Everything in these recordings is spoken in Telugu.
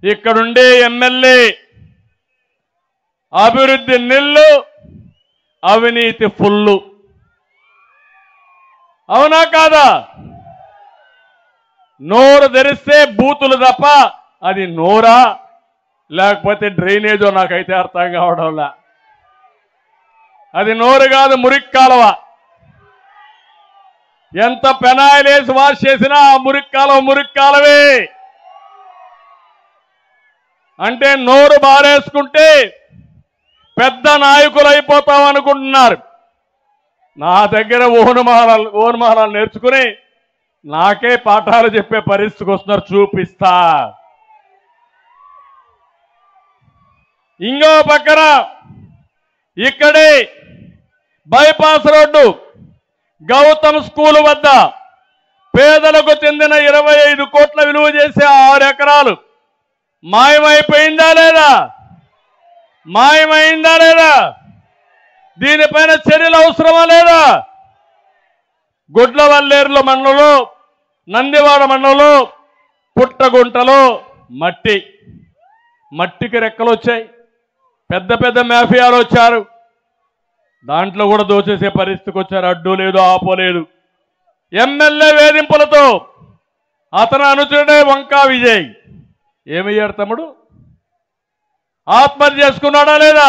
ఇక్కడుండే ఎమ్మెల్యే అభివృద్ధి నిల్లు, అవినీతి ఫుల్లు. అవునా కాదా? నోరు తెరిస్తే బూతులు తప్ప అది నోరా లేకపోతే డ్రైనేజో నాకైతే అర్థం కావడంలా. అది నోరు కాదు, మురికి కాలువ. ఎంత పెనాయిలేసి వాష్ చేసినా ఆ మురికి కాలువే. అంటే నోరు బారేసుకుంటే పెద్ద నాయకులు అయిపోతాం అనుకుంటున్నారు. నా దగ్గర ఓనుమానాలు నేర్చుకుని నాకే పాఠాలు చెప్పే పరిస్థితికి వస్తున్నారు. చూపిస్తా. ఇంకో పక్కన ఇక్కడే బైపాస్ రోడ్డు గౌతమ్ స్కూల్ వద్ద పేదలకు చెందిన 25 కోట్ల విలువ చేసే 6 ఎకరాలు మాయమైపోయిందా లేదా? మాయమైందా లేదా? దీనిపైన చర్యలు అవసరమా లేదా? గుడ్లవల్లేరుల మండలంలో, నందివాడ మండలంలో పుట్టగుంటలో మట్టికి రెక్కలు వచ్చాయి. పెద్ద పెద్ద మాఫియాలు వచ్చారు. దాంట్లో కూడా దోచేసే పరిస్థితికి వచ్చారు. అడ్డు లేదు, ఆపో లేదు. ఎమ్మెల్యే వేధింపులతో అతను అనుచరుడే వంకా విజయ్ ఏమయ్యాడు తమ్ముడు? ఆత్మహత్య చేసుకున్నాడా లేదా?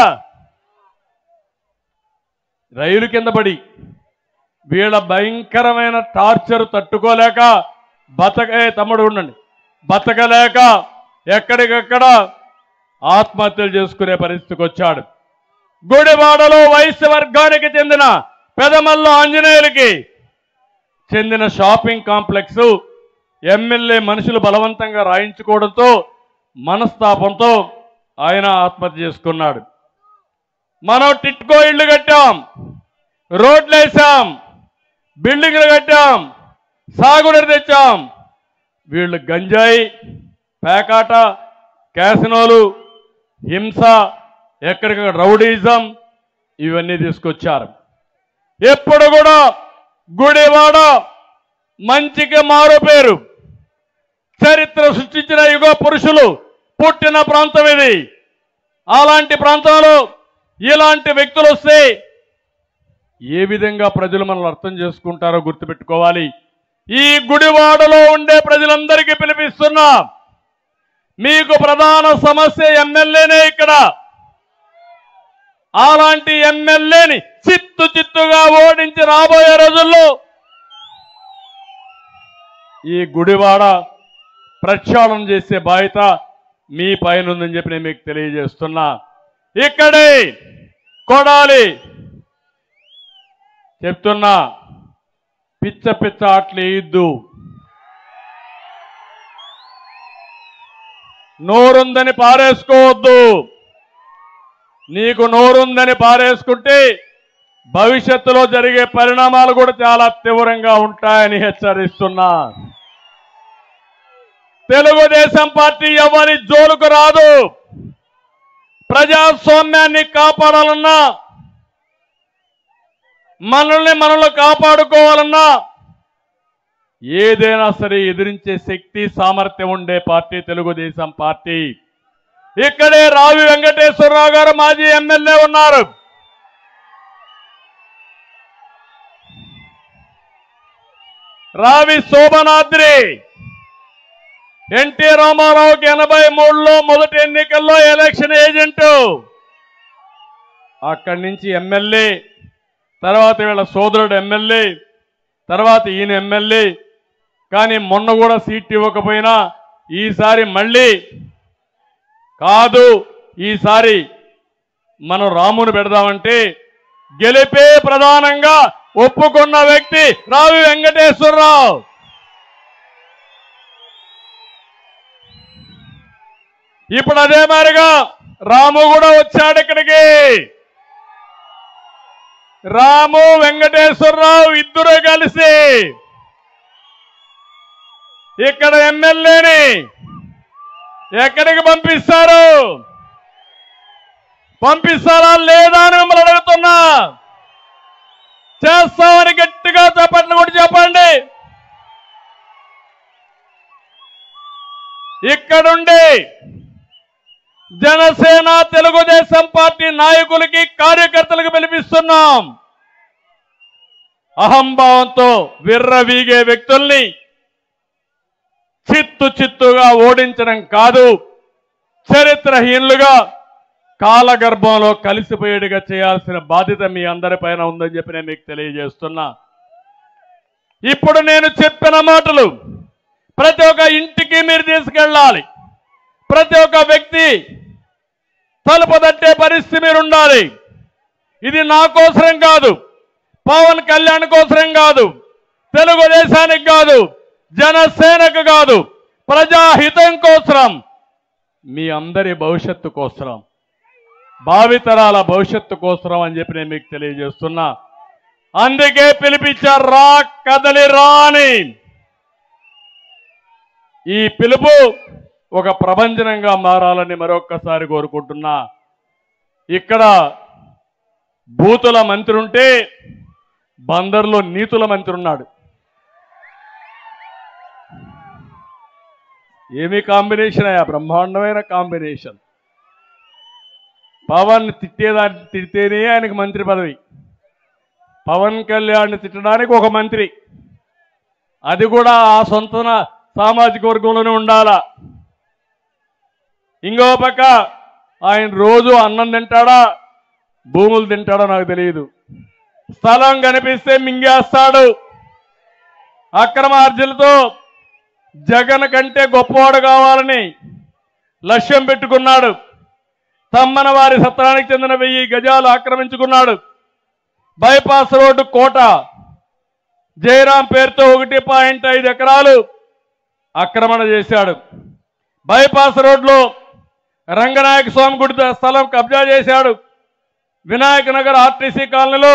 రైలు కింద పడి వీళ్ళ భయంకరమైన టార్చర్ తట్టుకోలేక తమ్ముడు ఉండండి, బతకలేక ఎక్కడికక్కడ ఆత్మహత్యలు చేసుకునే పరిస్థితికి వచ్చాడు. గుడివాడలో వైశ్య వర్గానికి చెందిన పెదమల్ల ఆంజనేయులకి చెందిన షాపింగ్ కాంప్లెక్స్ ఎమ్మెల్యే మనుషులు బలవంతంగా రాయించుకోవడంతో మనస్తాపంతో ఆయన ఆత్మహత్య చేసుకున్నాడు. మనం టిట్కో ఇళ్లు కట్టాం, రోడ్లు వేసాం, బిల్డింగ్లు కట్టాం, సాగునీరు తెచ్చాం. వీళ్ళు గంజాయి, పేకాట, క్యాసినోలు, హింస, ఎక్కడికక్కడ రౌడీజం ఇవన్నీ తీసుకొచ్చారు. ఎప్పుడు కూడా గుడివాడ మంచికి మారు పేరు. చరిత్ర సృష్టించిన యుగ పురుషులు పుట్టిన ప్రాంతం ఇది. అలాంటి ప్రాంతంలో ఇలాంటి వ్యక్తులు వస్తే ఏ విధంగా ప్రజలు మనల్ని అర్థం చేసుకుంటారో గుర్తుపెట్టుకోవాలి. ఈ గుడివాడలో ఉండే ప్రజలందరికీ పిలిపిస్తున్నా, మీకు ప్రధాన సమస్య ఎమ్మెల్యేనే ఇక్కడ. అలాంటి ఎమ్మెల్యేని చిత్తుగా ఓడించి రాబోయే రోజుల్లో ఈ గుడివాడ ప్రక్షాళన చేసే బాధ్యత మీ పైన ఉందని చెప్పి నేను మీకు తెలియజేస్తున్నా. ఇక్కడే కొడాలి చెప్తున్నా, పిచ్చ ఆటలు వేయద్దు. నోరుందని పారేసుకోవద్దు. నీకు నోరుందని పారేసుకుంటే భవిష్యత్తులో జరిగే పరిణామాలు కూడా చాలా తీవ్రంగా ఉంటాయని హెచ్చరిస్తున్నా. తెలుగుదేశం పార్టీ ఎవరి జోలుకు రాదు. ప్రజాస్వామ్యాన్ని కాపాడాలన్నా, మనల్ని కాపాడుకోవాలన్నా ఏదైనా సరే ఎదిరించే శక్తి, సామర్థ్యం ఉండే పార్టీ తెలుగుదేశం పార్టీ. ఇక్కడే రావి వెంకటేశ్వరరావు గారు మాజీ ఎమ్మెల్యే ఉన్నారు. రావి శోభనాద్రి ఎన్టీ రామారావుకి 83లో మొదటి ఎన్నికల్లో ఎలక్షన్ ఏజెంటు. అక్కడి నుంచి ఎమ్మెల్యే, తర్వాత వీళ్ళ సోదరుడు ఎమ్మెల్యే, తర్వాత ఈయన ఎమ్మెల్యే. కానీ మొన్న కూడా సీట్ ఇవ్వకపోయినా ఈసారి మళ్ళీ కాదు, ఈసారి మనం రామును పెడదామంటే గెలిపే ప్రధానంగా ఒప్పుకున్న వ్యక్తి రావి వెంకటేశ్వరరావు. ఇప్పుడు అదే మాదిరిగా రాము కూడా వచ్చాడు ఇక్కడికి. రాము వెంకటేశ్వరరావు ఇద్దరు కలిసి ఇక్కడ ఎమ్మెల్యేని ఎక్కడికి పంపిస్తారా లేదా అని మిమ్మల్ని అడుగుతున్నా. చేస్తామని గట్టిగా చెప్పండి కూడా చెప్పండి. ఇక్కడుండి జనసేన తెలుగుదేశం పార్టీ నాయకులకి కార్యకర్తలకు పిలిపిస్తున్నాం. అహంభావంతో విర్రవీగే వ్యక్తుల్ని చిత్తుగా ఓడించడం కాదు, చరిత్రహీనులుగా కాలగర్భంలో కలిసిపోయేట్టుగా చేయాల్సిన బాధ్యత మీ అందరిపైన ఉందని చెప్పి నేను మీకు తెలియజేస్తున్నా. ఇప్పుడు నేను చెప్పిన మాటలు ప్రతి ఒక్క ఇంటికి మీరు తీసుకెళ్ళాలి. ప్రతి ఒక్క వ్యక్తి తలుపు తట్టే పరిస్థితి మీరు ఉండాలి. ఇది నా కోసరం కాదు, పవన్ కళ్యాణ్ కోసరం కాదు, తెలుగుదేశానికి కాదు, జనసేనకు కాదు, ప్రజాహితం కోసరం, మీ అందరి భవిష్యత్తు కోసరం, భావితరాల భవిష్యత్తు కోసరం అని చెప్పి నేను మీకు తెలియజేస్తున్నా. అందుకే పిలిపించారు, రా కదలి రాని. ఈ పిలుపు ఒక ప్రభంజనంగా మారాలని మరొక్కసారి కోరుకుంటున్నా. ఇక్కడ బూతుల మంత్రి ఉంటే బందర్లో నీతుల మంత్రి ఉన్నాడు. ఏమి కాంబినేషన్ అయ్యా, బ్రహ్మాండమైన కాంబినేషన్. పవన్ తిట్టేనే ఆయనకు మంత్రి పదవి, పవన్ కళ్యాణ్ తిట్టడానికి ఒక మంత్రి, అది కూడా ఆ సొంత సామాజిక వర్గంలోనే ఉండాలా. ఇంకో పక్క ఆయన రోజు అన్నం తింటాడా భూములు తింటాడో నాకు తెలియదు. స్థలం కనిపిస్తే మింగేస్తాడు. అక్రమార్జనలతో జగన్ కంటే గొప్పవాడు కావాలని లక్ష్యం పెట్టుకున్నాడు. తమ్మన వారి సత్రానికి చెందిన 1000 గజాలు ఆక్రమించుకున్నాడు. బైపాస్ రోడ్డు కోట జయరాం పేరుతో 1.5 ఎకరాలు ఆక్రమణ చేశాడు. బైపాస్ రోడ్లో రంగనాయక స్వామి గుడి స్థలం కబ్జా చేశాడు. వినాయక నగర్ ఆర్టీసీ కాలనీలో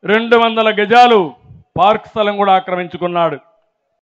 200 గజాలు పార్క్ స్థలం కూడా ఆక్రమించుకున్నాడు.